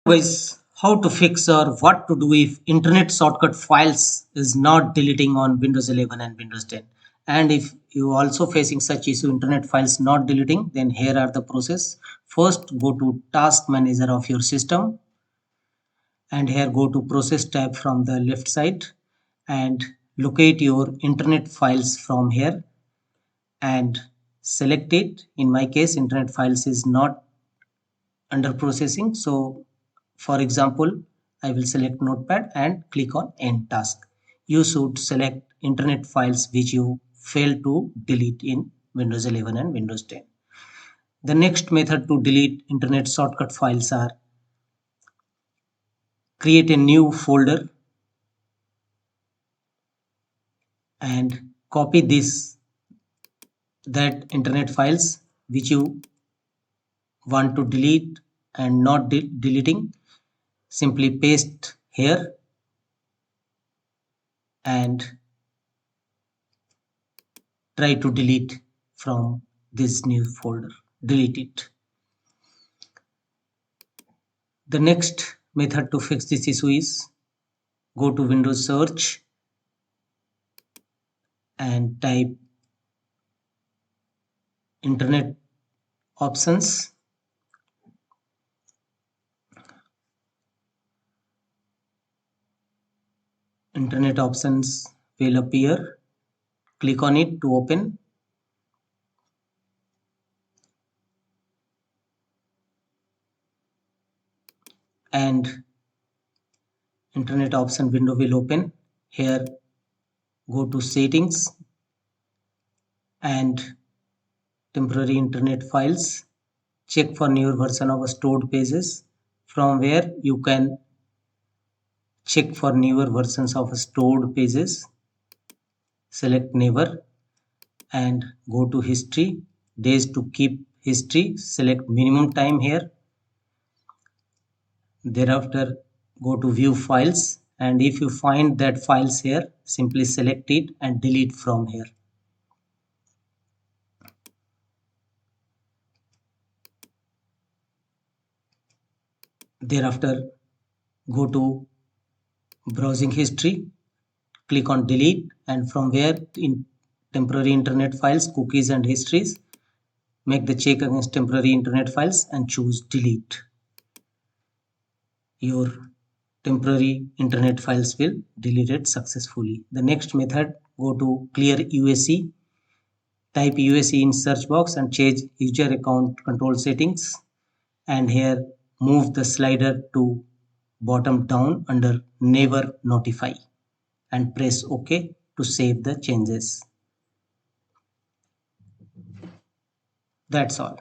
Guys, how to fix or what to do if internet shortcut files is not deleting on Windows 11 and Windows 10. And if you also facing such issue, internet files not deleting, then here are the process. First, go to task manager of your system, and here go to process tab from the left side and locate your internet files from here and select it. In my case, internet files is not under processing, so for example, I will select notepad and click on end task. You should select internet files which you failed to delete in Windows 11 and Windows 10. The next method to delete internet shortcut files are: create a new folder and copy that internet files which you want to delete and not deleting. Simply paste here and try to delete from this new folder. Delete it. The next method to fix this issue is go to Windows search and type internet options. Internet options will appear. Click on it to open. And internet option window will open. Here go to settings and temporary internet files. Check for newer version of stored pages, from where you can check for newer versions of stored pages. Select never and go to history. Days to keep history, select minimum time here. Thereafter go to view files, and if you find that files here, simply select it and delete from here. Thereafter go to browsing history, click on delete, and from where in temporary internet files, cookies and histories, make the check against temporary internet files and choose delete. Your temporary internet files will deleted successfully. The next method, go to clear UAC, type UAC in search box and change user account control settings, and here move the slider to bottom down under never notify and press OK to save the changes. That's all.